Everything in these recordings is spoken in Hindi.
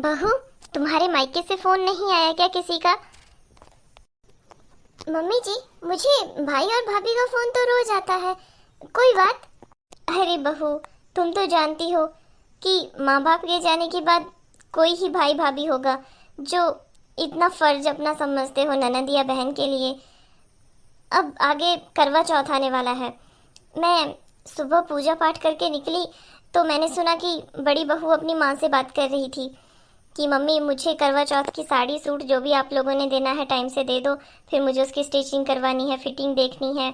बहू, तुम्हारे मायके से फोन नहीं आया क्या किसी का? मम्मी जी, मुझे भाई और भाभी का फोन तो रोज आता है। कोई बात? अरे बहू, तुम तो जानती हो कि माँ बाप के जाने के बाद कोई ही भाई भाभी होगा जो इतना फर्ज अपना समझते हो ननद या बहन के लिए। अब आगे करवा चौथ आने वाला है। मैं सुबह पूजा पाठ करके निकली तो मैंने सुना कि बड़ी बहू अपनी माँ से बात कर रही थी कि मम्मी, मुझे करवा चौथ की साड़ी सूट जो भी आप लोगों ने देना है टाइम से दे दो, फिर मुझे उसकी स्टिचिंग करवानी है, फिटिंग देखनी है।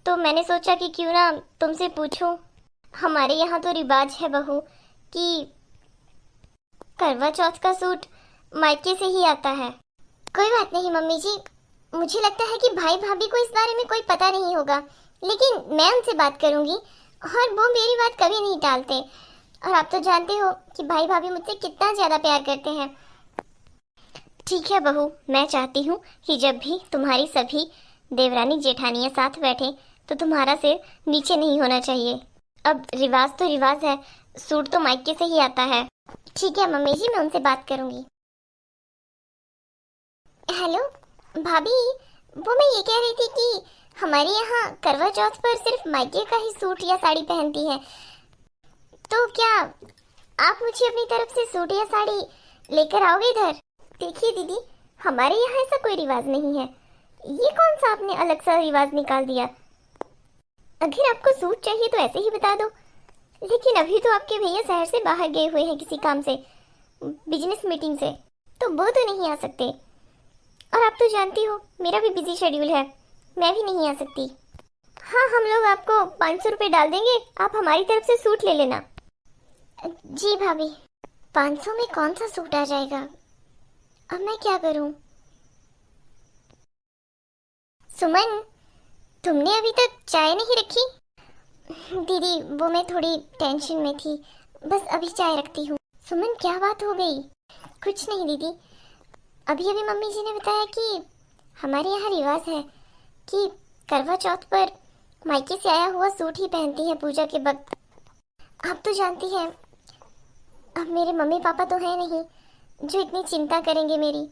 तो मैंने सोचा कि क्यों ना तुमसे पूछूं। हमारे यहाँ तो रिवाज है बहू कि करवा चौथ का सूट मायके से ही आता है। कोई बात नहीं मम्मी जी, मुझे लगता है कि भाई भाभी को इस बारे में कोई पता नहीं होगा, लेकिन मैं उनसे बात करूंगी और वो मेरी बात कभी नहीं टालते। और आप तो जानते हो कि भाई भाभी मुझसे कितना ज्यादा प्यार करते हैं। ठीक है बहू, मैं चाहती हूँ कि जब भी तुम्हारी सभी देवरानी जेठानियां साथ बैठे तो तुम्हारा सिर नीचे नहीं होना चाहिए। अब रिवाज तो रिवाज है, सूट तो मायके से ही आता है। ठीक है मम्मी जी, मैं उनसे बात करूंगी। हेलो भाभी, वो मैं ये कह रही थी कि हमारे यहाँ करवा चौथ पर सिर्फ मायके का ही सूट या साड़ी पहनती है, तो क्या आप मुझे अपनी तरफ से सूट या साड़ी लेकर आओगे इधर? देखिए दीदी, हमारे यहाँ ऐसा कोई रिवाज नहीं है। ये कौन सा आपने अलग सा रिवाज निकाल दिया? अगर आपको सूट चाहिए तो ऐसे ही बता दो, लेकिन अभी तो आपके भैया शहर से बाहर गए हुए हैं किसी काम से, बिजनेस मीटिंग से, तो वो तो नहीं आ सकते। और आप तो जानती हो मेरा भी बिजी शेड्यूल है, मैं भी नहीं आ सकती। हाँ, हम लोग आपको 500 रुपये डाल देंगे, आप हमारी तरफ से सूट ले लेना। जी भाभी, 500 में कौन सा सूट आ जाएगा? अब मैं क्या करूं? सुमन, तुमने अभी तक चाय नहीं रखी? दीदी, वो मैं थोड़ी टेंशन में थी, बस अभी चाय रखती हूँ। सुमन, क्या बात हो गई? कुछ नहीं दीदी, अभी अभी मम्मी जी ने बताया कि हमारे यहाँ रिवाज है कि करवा चौथ पर मायके से आया हुआ सूट ही पहनती है पूजा के वक्त। आप तो जानती हैं, अब मेरे मम्मी पापा तो है नहीं जो इतनी चिंता करेंगे मेरी,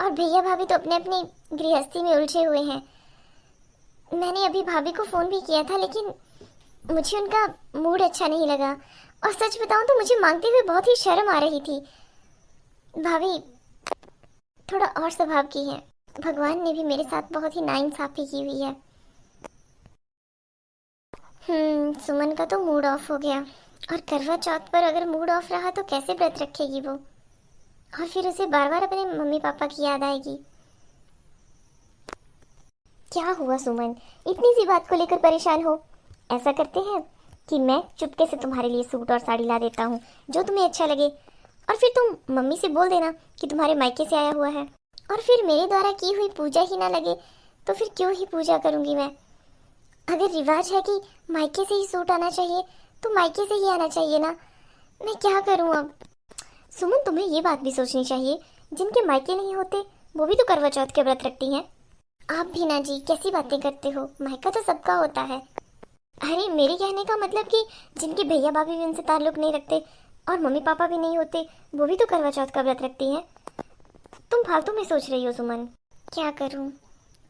और भैया भाभी तो अपने अपनी गृहस्थी में उलझे हुए हैं। मैंने अभी भाभी को फ़ोन भी किया था, लेकिन मुझे उनका मूड अच्छा नहीं लगा, और सच बताऊं तो मुझे मांगते हुए बहुत ही शर्म आ रही थी। भाभी थोड़ा और स्वभाव की है, भगवान ने भी मेरे साथ बहुत ही नाइंसाफी की हुई है। सुमन का तो मूड ऑफ हो गया, और करवा चौथ पर अगर मूड ऑफ रहा तो कैसे व्रत रखेगी वो, और फिर उसे बार बार अपने मम्मी पापा की याद आएगी। क्या हुआ सुमन, इतनी सी बात को लेकर परेशान हो? ऐसा करते हैं कि मैं चुपके से तुम्हारे लिए सूट और साड़ी ला देता हूँ जो तुम्हें अच्छा लगे, और फिर तुम मम्मी से बोल देना कि तुम्हारे मायके से आया हुआ है। और फिर मेरे द्वारा की हुई पूजा ही ना लगे तो फिर क्यों ही पूजा करूँगी मैं? अगर रिवाज है कि मायके से ही सूट आना चाहिए तो मायके से ही आना चाहिए ना। मैं क्या करूँ अब? सुमन, तुम्हें ये बात भी सोचनी चाहिए, जिनके मायके नहीं होते वो भी तो करवा चौथ के व्रत रखती हैं। आप भी ना जी, कैसी बातें करते हो, मायका तो सबका होता है। अरे मेरे कहने का मतलब कि जिनके भैया भाभी भी उनसे ताल्लुक नहीं रखते और मम्मी पापा भी नहीं होते वो भी तो करवा चौथ का व्रत रखती हैं। तुम फालतू में सोच रही हो सुमन। क्या करूं,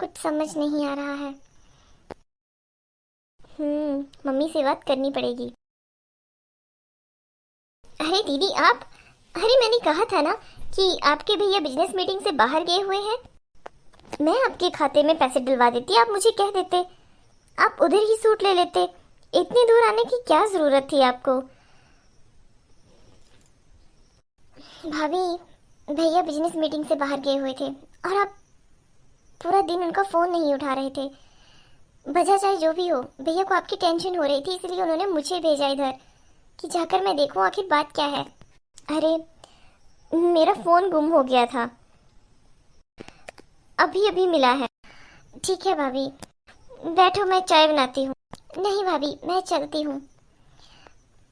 कुछ समझ नहीं आ रहा है। मम्मी से बात करनी पड़ेगी। अरे दीदी आप, अरे मैंने कहा था ना कि आपके भैया बिजनेस मीटिंग से बाहर गए हुए हैं। मैं आपके खाते में पैसे डलवा देती, आप मुझे कह देते, आप उधर ही सूट ले लेते। इतनी दूर आने की क्या जरूरत थी आपको? भाभी, भैया बिजनेस मीटिंग से बाहर गए हुए थे और आप पूरा दिन उनका फोन नहीं उठा रहे थे। वजह चाहे जो भी हो, भैया को आपकी टेंशन हो रही थी, इसलिए उन्होंने मुझे भेजा इधर कि जाकर मैं देखूं आखिर बात क्या है। अरे मेरा फोन गुम हो गया था, अभी अभी मिला है। ठीक है भाभी, बैठो मैं चाय बनाती हूँ। नहीं भाभी, मैं चलती हूँ,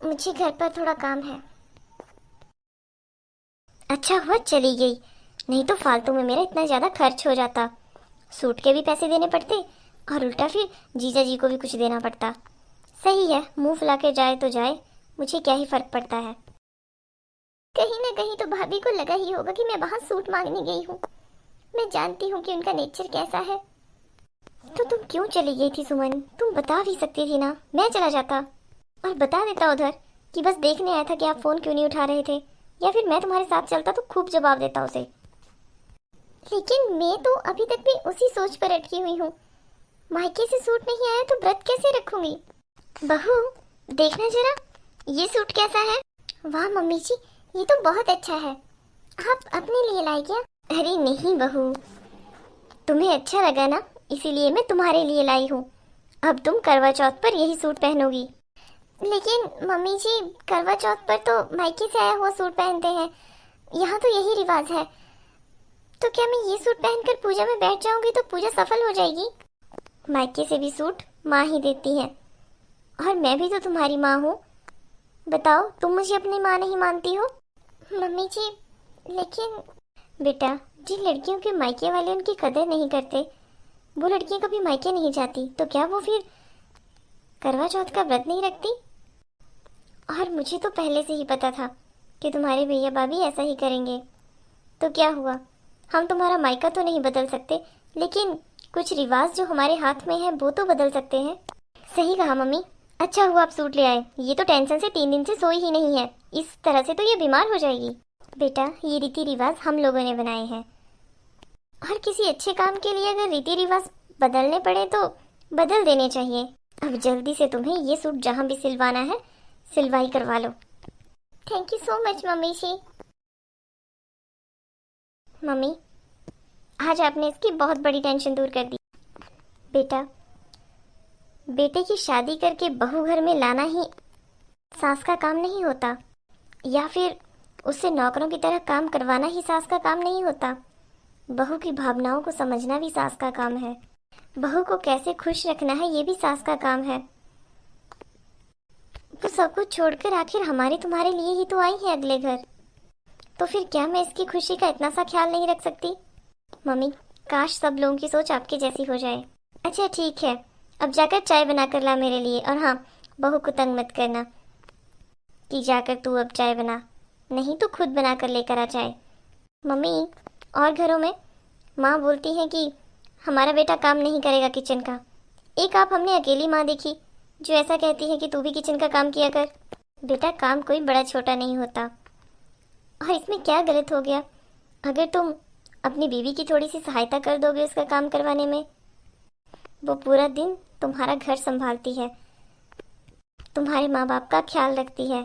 मुझे घर पर थोड़ा काम है। अच्छा हुआ चली गई, नहीं तो फालतू में मेरा इतना ज़्यादा खर्च हो जाता। सूट के भी पैसे देने पड़ते और उल्टा फिर जीजा जी को भी कुछ देना पड़ता। सही है, मुंह फुला के जाए तो जाए, मुझे क्या ही फर्क पड़ता है। कहीं ना कहीं तो भाभी को लगा ही होगा कि मैं वहां सूट मांगने गई हूँ। मैं जानती हूँ कि उनका नेचर कैसा है। तो तुम क्यों चली गई थी सुमन? तुम बता भी सकती थी ना, मैं चला जाता और बता देता उधर कि बस देखने आया था कि आप फोन क्यों नहीं उठा रहे थे, या फिर मैं तुम्हारे साथ चलता तो खूब जवाब देता उसे। लेकिन मैं तो अभी तक भी उसी सोच पर अटकी हुई हूँ। मायके से सूट नहीं आया तो व्रत कैसे रखूंगी? बहू देखना जरा, ये सूट कैसा है? वाह मम्मी जी, ये तो बहुत अच्छा है। आप अपने लिए लाई क्या? अरे नहीं बहू, तुम्हें अच्छा लगा ना, इसीलिए मैं तुम्हारे लिए लाई हूँ। अब तुम करवा चौथ पर यही सूट पहनोगी। लेकिन मम्मी जी, करवा चौथ पर तो मायके से आया हुआ सूट पहनते हैं, यहाँ तो यही रिवाज है। तो क्या मैं ये सूट पहनकर पूजा में बैठ जाऊंगी तो पूजा सफल हो जाएगी? मायके से भी सूट माँ ही देती है, और मैं भी तो तुम्हारी माँ हूँ। बताओ, तुम मुझे अपनी माँ नहीं मानती हो? मम्मी जी लेकिन बेटा, जिन लड़कियों के मायके वाले उनकी कदर नहीं करते, वो लड़कियां कभी मायके नहीं जाती, तो क्या वो फिर करवा चौथ का व्रत नहीं रखती? और मुझे तो पहले से ही पता था कि तुम्हारे भैया भाभी ऐसा ही करेंगे। तो क्या हुआ, हम तुम्हारा मायका तो नहीं बदल सकते, लेकिन कुछ रिवाज जो हमारे हाथ में है वो तो बदल सकते हैं। सही कहा मम्मी, अच्छा हुआ आप सूट ले आए। ये तो टेंशन से 3 दिन से सोई ही नहीं है, इस तरह से तो ये बीमार हो जाएगी। बेटा, ये रीति रिवाज हम लोगों ने बनाए हैं, और किसी अच्छे काम के लिए अगर रीति रिवाज बदलने पड़े तो बदल देने चाहिए। अब जल्दी से तुम्हें ये सूट जहाँ भी सिलवाना है सिलवाई करवा लो। Thank you so much mummy ji. Mummy, आज आपने इसकी बहुत बड़ी टेंशन दूर कर दी। बेटा, बेटे की शादी करके बहू घर में लाना ही सास का काम नहीं होता, या फिर उससे नौकरों की तरह काम करवाना ही सास का काम नहीं होता। बहू की भावनाओं को समझना भी सास का काम है। बहू को कैसे खुश रखना है ये भी सास का काम है। तो सब कुछ छोड़कर आखिर हमारे तुम्हारे लिए ही तो आई है अगले घर, तो फिर क्या मैं इसकी खुशी का इतना सा ख्याल नहीं रख सकती? मम्मी, काश सब लोगों की सोच आपके जैसी हो जाए। अच्छा ठीक है, अब जाकर चाय बना कर ला मेरे लिए, और हाँ, बहू को तंग मत करना कि जाकर तू अब चाय बना, नहीं तो खुद बना कर लेकर आ चाय। मम्मी, और घरों में माँ बोलती हैं कि हमारा बेटा काम नहीं करेगा किचन का। एक आप हमने अकेली माँ देखी जो ऐसा कहती है कि तू भी किचन का काम किया कर। बेटा, काम कोई बड़ा छोटा नहीं होता, और इसमें क्या गलत हो गया अगर तुम अपनी बीवी की थोड़ी सी सहायता कर दोगे उसका काम करवाने में। वो पूरा दिन तुम्हारा घर संभालती है, तुम्हारे माँ बाप का ख्याल रखती है,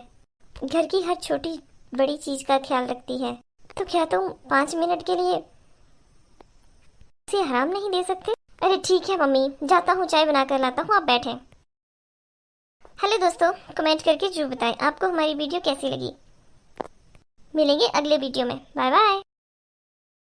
घर की हर छोटी बड़ी चीज का ख्याल रखती है। तो क्या तुम 5 मिनट के लिए उसे आराम नहीं दे सकते? अरे ठीक है मम्मी, जाता हूँ, चाय बना कर लाता हूँ, आप बैठें। हेलो दोस्तों, कमेंट करके जरूर बताएं आपको हमारी वीडियो कैसी लगी। मिलेंगे अगले वीडियो में। Bye bye.